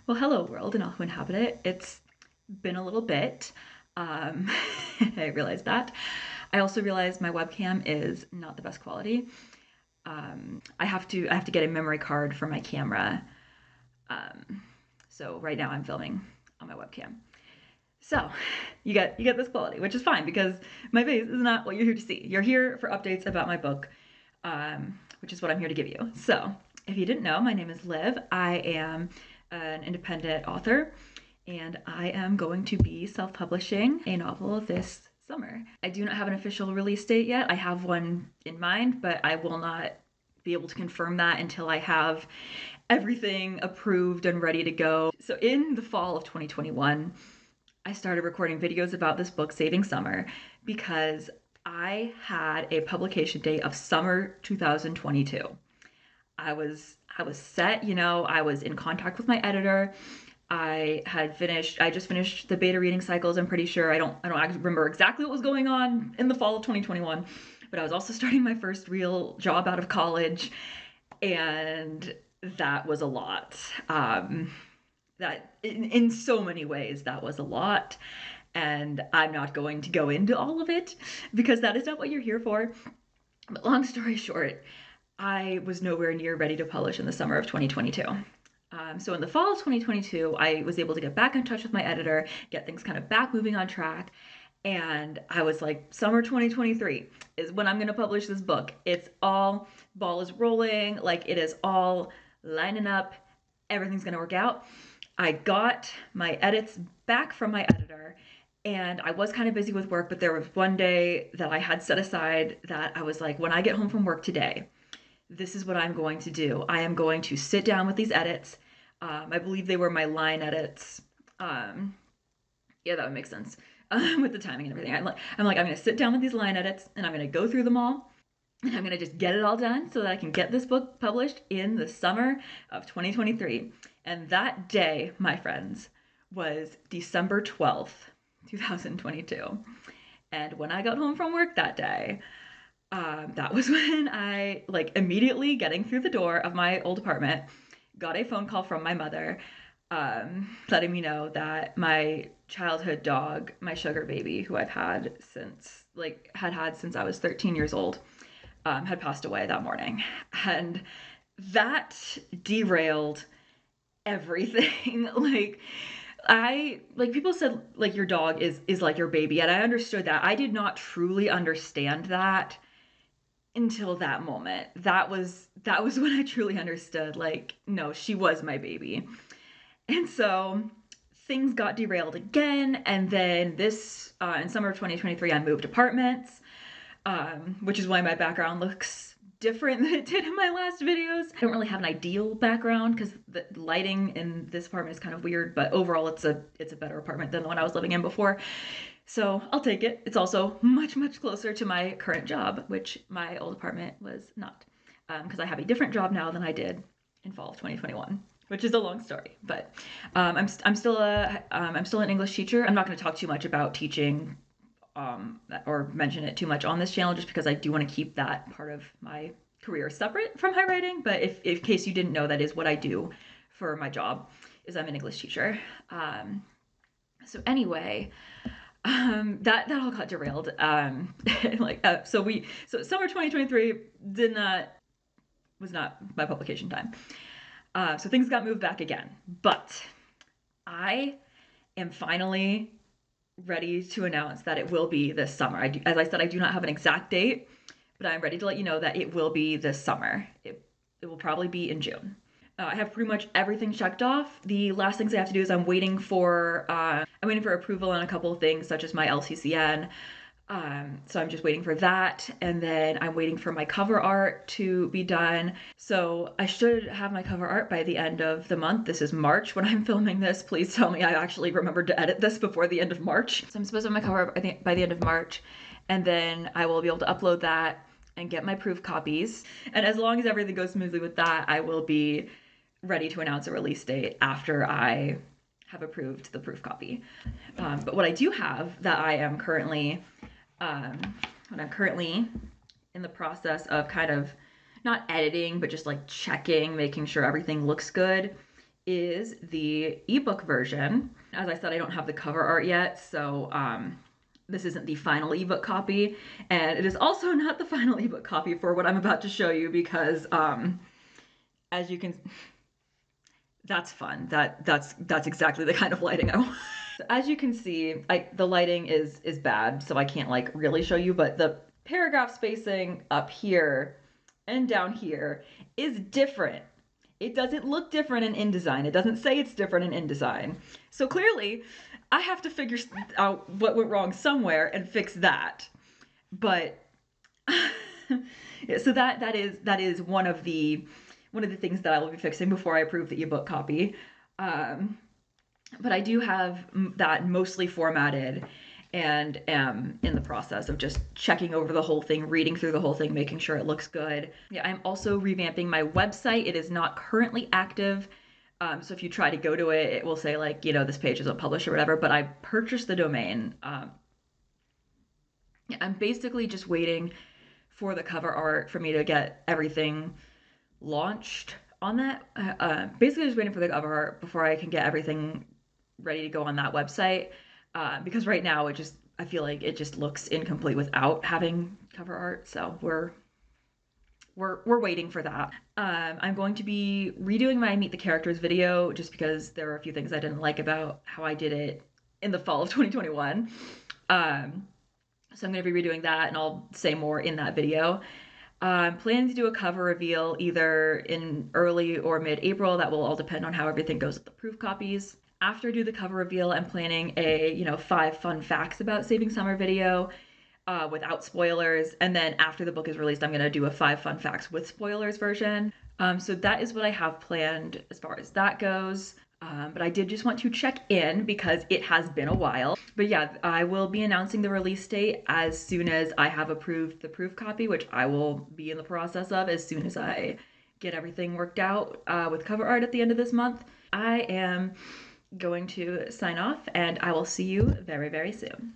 Well, hello world and all who inhabit it. It's been a little bit. Um, I realized that. I also realized my webcam is not the best quality. I have to get a memory card for my camera. Um, so right now I'm filming on my webcam. So you get this quality, which is fine because my face is not what you're here to see. You're here for updates about my book, which is what I'm here to give you. So if you didn't know, my name is Liv. I am an independent author, and I am going to be self-publishing a novel this summer. I do not have an official release date yet. I have one in mind, but I will not be able to confirm that until I have everything approved and ready to go. So in the fall of 2021, I started recording videos about this book, Saving Summer, because I had a publication date of summer 2022. I was set, I was in contact with my editor. I just finished the beta reading cycles. I'm pretty sure I don't remember exactly what was going on in the fall of 2021, but I was also starting my first real job out of college, and that was a lot. That in so many ways that was a lot, and I'm not going to go into all of it because that is not what you're here for. But long story short, I was nowhere near ready to publish in the summer of 2022. So in the fall of 2022, I was able to get back in touch with my editor, get things kind of back moving on track. And I was like, summer 2023 is when I'm going to publish this book. It's all, ball is rolling, like it is all lining up. Everything's going to work out. I got my edits back from my editor, and I was kind of busy with work, but there was one day that I had set aside that I was like, when I get home from work today, this is what I'm going to do. I am going to sit down with these edits. I believe they were my line edits. Yeah, that would make sense with the timing and everything. I'm going to sit down with these line edits and I'm going to go through them all. And I'm going to just get it all done so that I can get this book published in the summer of 2023. And that day, my friends, was December 12th, 2022. And when I got home from work that day, that was when I, like, immediately getting through the door of my old apartment, got a phone call from my mother, letting me know that my childhood dog, my sugar baby, who I've had since, had since I was 13 years old, had passed away that morning. And that derailed everything. People said, like, your dog is like your baby, and I understood that. I did not truly understand that until that moment. That was when I truly understood, like, no, she was my baby. And so things got derailed again, and then this in summer of 2023 I moved apartments, which is why my background looks different than it did in my last videos. I don't really have an ideal background because the lighting in this apartment is kind of weird, but overall it's a better apartment than the one I was living in before. So I'll take it. It's also much, much closer to my current job, which my old apartment was not, because I have a different job now than I did in fall of 2021, which is a long story. But I'm still an English teacher. I'm not going to talk too much about teaching, or mention it too much on this channel, just because I do want to keep that part of my career separate from my writing. But if in case you didn't know, that is what I do for my job, is I'm an English teacher. So anyway, that all got derailed. So summer 2023 was not my publication time. So things got moved back again, but I am finally ready to announce that it will be this summer. As I said, I do not have an exact date, but I'm ready to let you know that it will be this summer. It will probably be in June. I have pretty much everything checked off. The last things I have to do is I'm waiting for approval on a couple of things, such as my LCCN. So I'm just waiting for that, and then I'm waiting for my cover art to be done. So I should have my cover art by the end of the month. This is March when I'm filming this. Please tell me I actually remembered to edit this before the end of March. So I'm supposed to have my cover art, I think, by the end of March, and then I will be able to upload that and get my proof copies. And as long as everything goes smoothly with that, I will be ready to announce a release date after I have approved the proof copy. But what I do have that I am currently in the process of kind of not editing, but just like checking, making sure everything looks good, is the ebook version. As I said, I don't have the cover art yet, so this isn't the final ebook copy, and it is also not the final ebook copy for what I'm about to show you because as you can, that's fun. That's exactly the kind of lighting I want. As you can see, the lighting is bad, so I can't like really show you, but the paragraph spacing up here and down here is different. It doesn't look different in InDesign. It doesn't say it's different in InDesign. So clearly, I have to figure out what went wrong somewhere and fix that. But yeah, so that is one of the things that I will be fixing before I approve the ebook copy. But I do have that mostly formatted and am in the process of just checking over the whole thing, reading through the whole thing, making sure it looks good. Yeah, I'm also revamping my website. It is not currently active. So if you try to go to it, it will say like, you know, this page isn't published or whatever, but I purchased the domain. Yeah, I'm basically just waiting for the cover art for me to get everything launched on that. Basically just waiting for the cover art before I can get everything ready to go on that website. Because right now I feel like it just looks incomplete without having cover art. So we're waiting for that. I'm going to be redoing my Meet the Characters video just because there are a few things I didn't like about how I did it in the fall of 2021. So I'm going to be redoing that, and I'll say more in that video. I'm planning to do a cover reveal either in early or mid-April. That will all depend on how everything goes with the proof copies. After I do the cover reveal, I'm planning a 5 fun facts about Saving Summer video without spoilers. And then after the book is released, I'm going to do a 5 fun facts with spoilers version. So that is what I have planned as far as that goes. But I did just want to check in because it has been a while. But yeah, I will be announcing the release date as soon as I have approved the proof copy, which I will be in the process of as soon as I get everything worked out with cover art at the end of this month. I am going to sign off, and I will see you very, very soon.